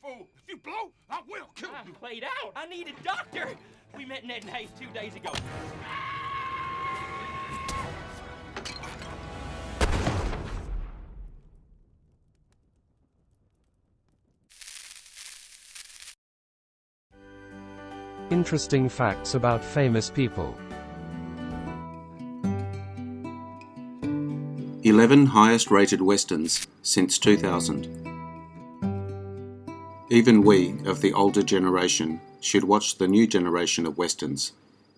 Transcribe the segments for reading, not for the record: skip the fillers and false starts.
Oh, if you blow, I will kill I'm you. played out. I need a doctor. We met Ned and Hayes 2 days ago. Interesting facts about famous people. 11 highest rated westerns since 2000. Even we, of the older generation, should watch the new generation of westerns,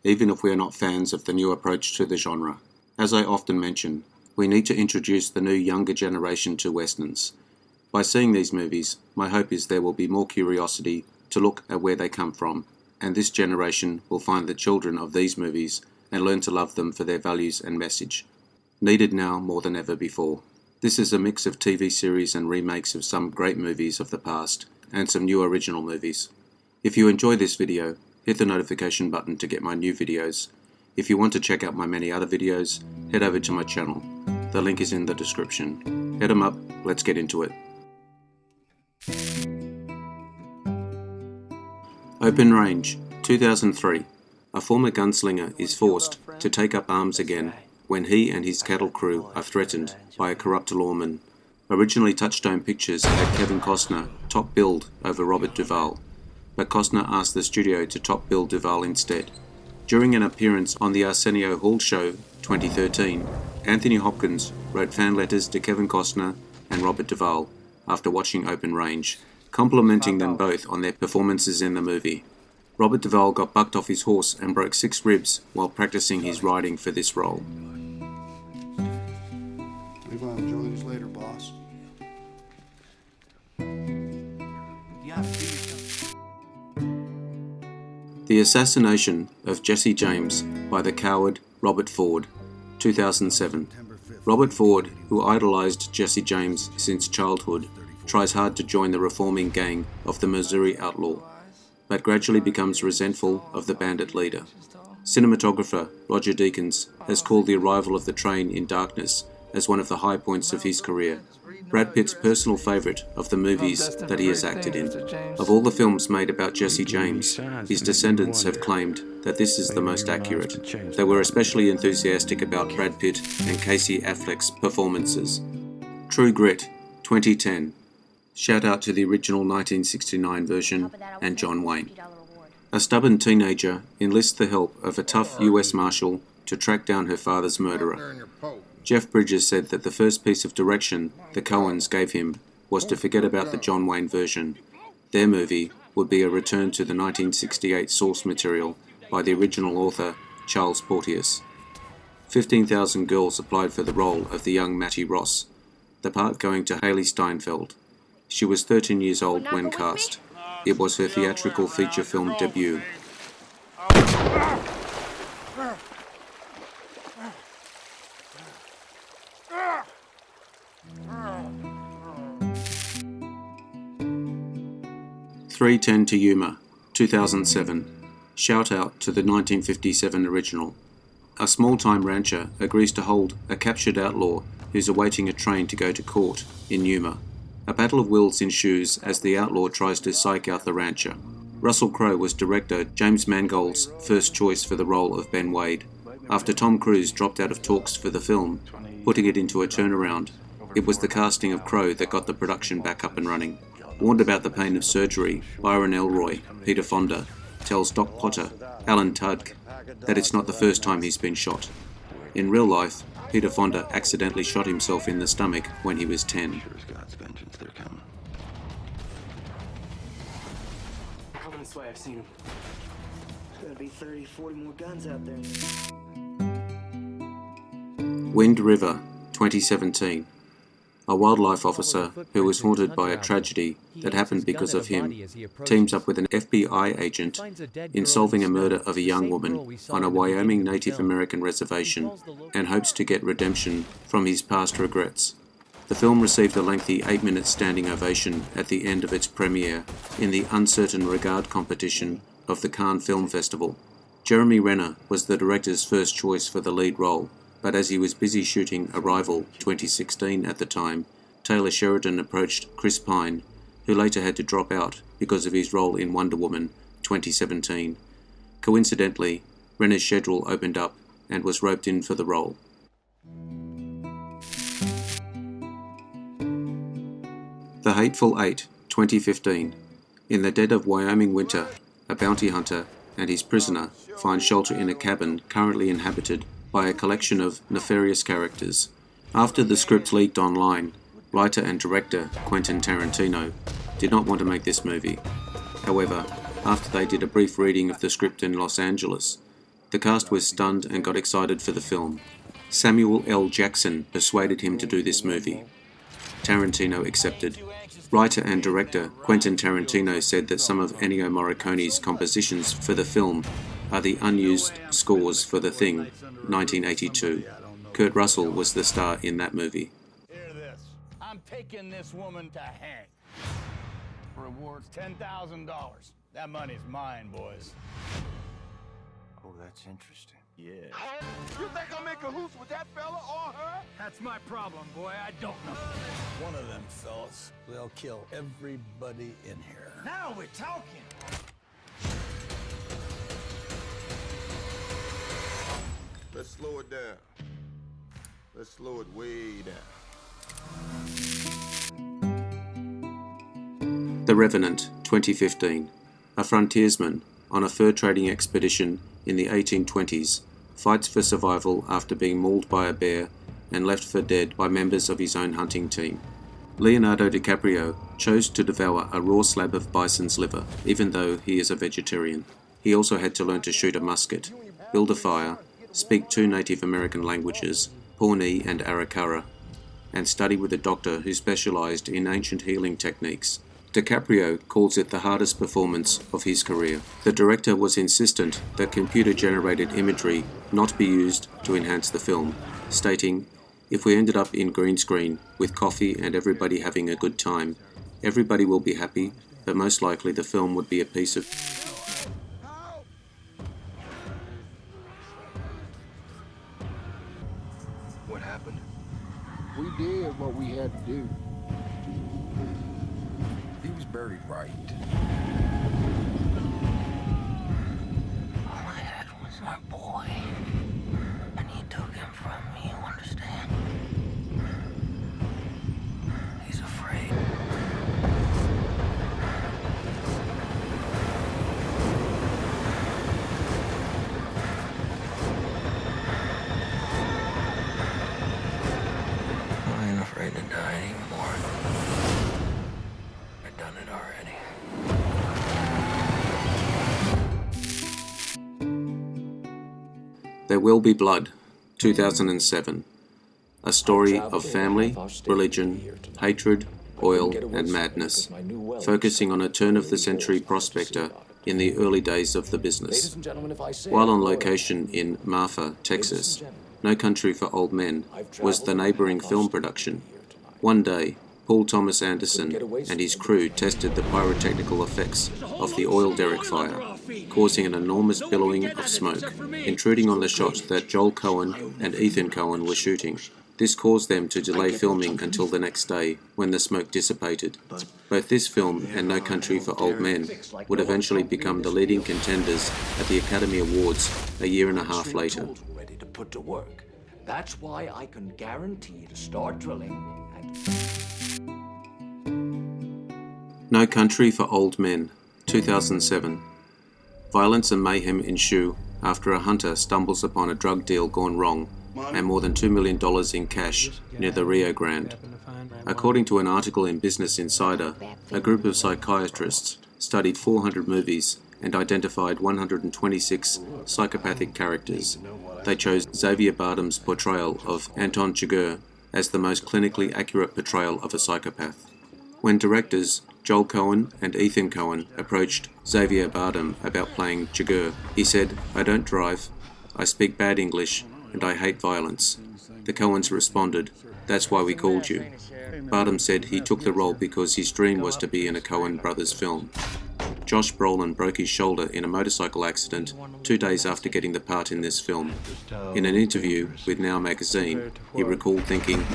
even if we are not fans of the new approach to the genre. As I often mention, we need to introduce the new younger generation to westerns. By seeing these movies, my hope is there will be more curiosity to look at where they come from, and this generation will find the children of these movies and learn to love them for their values and message. Needed now more than ever before. This is a mix of TV series and remakes of some great movies of the past, and some new original movies. If you enjoy this video, hit the notification button to get my new videos. If you want to check out my many other videos, head over to my channel. The link is in the description. Head 'em up, let's get into it. Open Range, 2003. A former gunslinger is forced to take up arms again when he and his cattle crew are threatened by a corrupt lawman. Originally Touchstone Pictures had Kevin Costner top billed over Robert Duvall, but Costner asked the studio to top bill Duvall instead. During an appearance on the Arsenio Hall Show 2013, Anthony Hopkins wrote fan letters to Kevin Costner and Robert Duvall after watching Open Range, complimenting them both on their performances in the movie. Robert Duvall got bucked off his horse and broke 6 ribs while practicing his riding for this role. Maybe I'll enjoy this later, boss. The Assassination of Jesse James by the coward Robert Ford, 2007. Robert Ford, who idolized Jesse James since childhood, tries hard to join the reforming gang of the Missouri Outlaw, but gradually becomes resentful of the bandit leader. Cinematographer Roger Deakins has called the arrival of the train in darkness as one of the high points of his career. Brad Pitt's personal favourite of the movies that he has acted in. Of all the films made about Jesse James, his descendants have claimed that this is the most accurate. They were especially enthusiastic about Brad Pitt and Casey Affleck's performances. True Grit, 2010. Shout out to the original 1969 version and John Wayne. A stubborn teenager enlists the help of a tough US Marshal to track down her father's murderer. Jeff Bridges said that the first piece of direction the Coens gave him was to forget about the John Wayne version. Their movie would be a return to the 1968 source material by the original author Charles Porteous. 15,000 girls applied for the role of the young Mattie Ross, the part going to Haley Steinfeld. She was 13 years old when cast. It was her theatrical feature film debut. .310 to Yuma, 2007. Shout out to the 1957 original. A small-time rancher agrees to hold a captured outlaw who's awaiting a train to go to court in Yuma. A battle of wills ensues as the outlaw tries to psych out the rancher. Russell Crowe was director James Mangold's first choice for the role of Ben Wade. After Tom Cruise dropped out of talks for the film, putting it into a turnaround, it was the casting of Crowe that got the production back up and running. Warned about the pain of surgery, Byron Elroy, Peter Fonda, tells Doc Potter, Alan Tudyk, that it's not the first time he's been shot. In real life, Peter Fonda accidentally shot himself in the stomach when he was 10. Coming this way, I've seen him. There's gonna be 30, 40 more guns out there. Wind River, 2017. A wildlife officer who was haunted by a tragedy that happened because of him teams up with an FBI agent in solving a murder of a young woman on a Wyoming Native American reservation and hopes to get redemption from his past regrets. The film received a lengthy 8-minute standing ovation at the end of its premiere in the Uncertain Regard competition of the Cannes Film Festival. Jeremy Renner was the director's first choice for the lead role, but as he was busy shooting Arrival 2016 at the time, Taylor Sheridan approached Chris Pine who later had to drop out because of his role in Wonder Woman 2017. Coincidentally, Renner's schedule opened up and was roped in for the role. The Hateful Eight, 2015. In the dead of Wyoming winter, a bounty hunter and his prisoner find shelter in a cabin currently inhabited by a collection of nefarious characters. After the script leaked online, writer and director Quentin Tarantino did not want to make this movie. However, after they did a brief reading of the script in Los Angeles, the cast was stunned and got excited for the film. Samuel L. Jackson persuaded him to do this movie. Tarantino accepted. Writer and director Quentin Tarantino said that some of Ennio Morricone's compositions for the film are the unused scores for The Thing, 1982. Kurt Russell was the star in that movie. Hear this. I'm taking this woman to hang. Reward's $10,000. That money's mine, boys. Oh, that's interesting. Yeah. You think I'm in cahoots with that fella or her? That's my problem, boy. I don't know. One of them fellas will kill everybody in here. Now we're talking. Let's slow it down. Let's slow it way down. The Revenant, 2015. A frontiersman on a fur trading expedition in the 1820s fights for survival after being mauled by a bear and left for dead by members of his own hunting team. Leonardo DiCaprio chose to devour a raw slab of bison's liver, even though he is a vegetarian. He also had to learn to shoot a musket, build a fire, speak 2 Native American languages, Pawnee and Arikara, and study with a doctor who specialized in ancient healing techniques. DiCaprio calls it the hardest performance of his career. The director was insistent that computer-generated imagery not be used to enhance the film, stating, "If we ended up in green screen with coffee and everybody having a good time, everybody will be happy, but most likely the film would be a piece of..." What happened? We did what we had to do. He was buried right. All I had was my boy. And he took him from me, you understand? He's afraid. I ain't afraid to die anymore. I've done it already. There Will Be Blood, 2007. A story of family, religion, hatred, oil, and madness, focusing on a turn-of-the-century prospector in the early days of the business. While on location in Marfa, Texas, No Country for Old Men was the neighboring film production. One day, Paul Thomas Anderson and his crew tested the pyrotechnical effects of the oil derrick fire, causing an enormous billowing of smoke, intruding on the shot that Joel Coen and Ethan Coen were shooting. This caused them to delay filming until the next day, when the smoke dissipated. Both this film and No Country for Old Men would eventually become the leading contenders at the Academy Awards a year and a half later. Ready to put to work. That's why I can guarantee to start drilling and... No Country for Old Men, 2007. Violence and mayhem ensue after a hunter stumbles upon a drug deal gone wrong and more than $2 million in cash near the Rio Grande. According to an article in Business Insider, a group of psychiatrists studied 400 movies and identified 126 psychopathic characters. They chose Xavier Bardem's portrayal of Anton Chigurh as the most clinically accurate portrayal of a psychopath. When directors Joel Coen and Ethan Coen approached Xavier Bardem about playing Chigurh, he said, "I don't drive, I speak bad English, and I hate violence." The Coens responded, "That's why we called you." Bardem said he took the role because his dream was to be in a Coen brothers film. Josh Brolin broke his shoulder in a motorcycle accident 2 days after getting the part in this film. In an interview with Now magazine, he recalled thinking,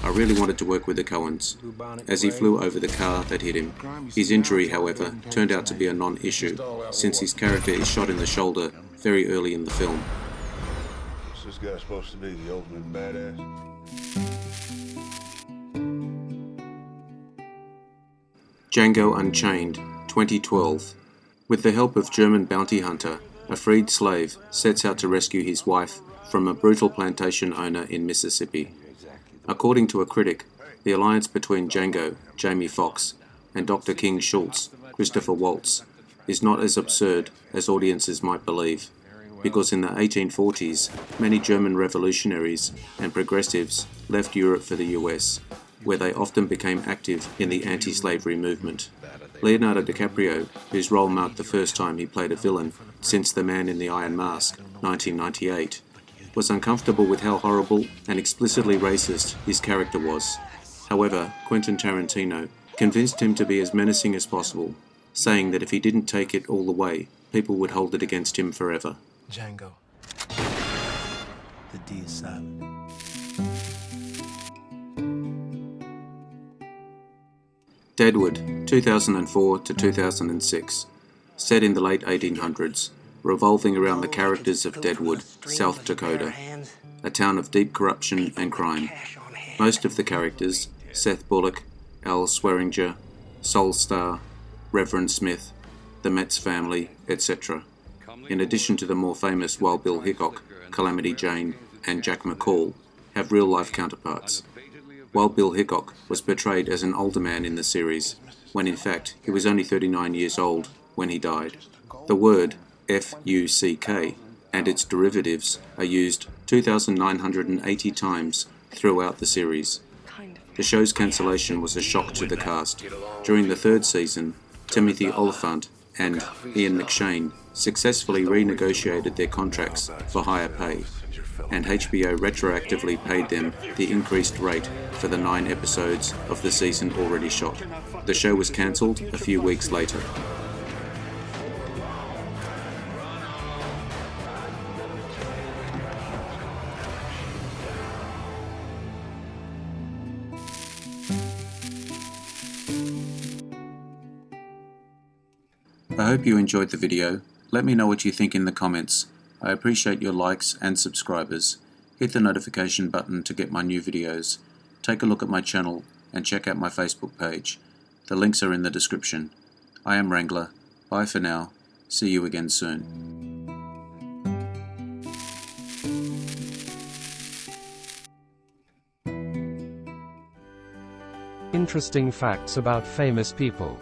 I really wanted to work with the Coens, as he flew over the car that hit him. His injury, however, turned out to be a non-issue, since his character is shot in the shoulder very early in the film. What's this guy supposed to be, the ultimate badass? Django Unchained, 2012. With the help of German bounty hunter, a freed slave sets out to rescue his wife from a brutal plantation owner in Mississippi. According to a critic, the alliance between Django, Jamie Foxx, and Dr. King Schultz, Christopher Waltz, is not as absurd as audiences might believe, because in the 1840s, many German revolutionaries and progressives left Europe for the US, where they often became active in the anti-slavery movement. Leonardo DiCaprio, whose role marked the first time he played a villain since The Man in the Iron Mask, 1998, was uncomfortable with how horrible and explicitly racist his character was. However, Quentin Tarantino convinced him to be as menacing as possible, saying that if he didn't take it all the way, people would hold it against him forever. Django. The D is silent. Deadwood, 2004 to 2006. Set in the late 1800s, revolving around the characters of Deadwood, South Dakota, a town of deep corruption and crime. Most of the characters, Seth Bullock, Al Swearinger, Sol Star, Reverend Smith, the Metz family, etc., in addition to the more famous Wild Bill Hickok, Calamity Jane, and Jack McCall, have real-life counterparts. Wild Bill Hickok was portrayed as an older man in the series, when in fact he was only 39 years old when he died. The word F-U-C-K and its derivatives are used 2,980 times throughout the series. The show's cancellation was a shock to the cast. During the third season, Timothy Oliphant and Ian McShane successfully renegotiated their contracts for higher pay, and HBO retroactively paid them the increased rate for the 9 episodes of the season already shot. The show was cancelled a few weeks later. I hope you enjoyed the video. Let me know what you think in the comments. I appreciate your likes and subscribers. Hit the notification button to get my new videos. Take a look at my channel and check out my Facebook page. The links are in the description. I am Wrangler. Bye for now. See you again soon. Interesting facts about famous people.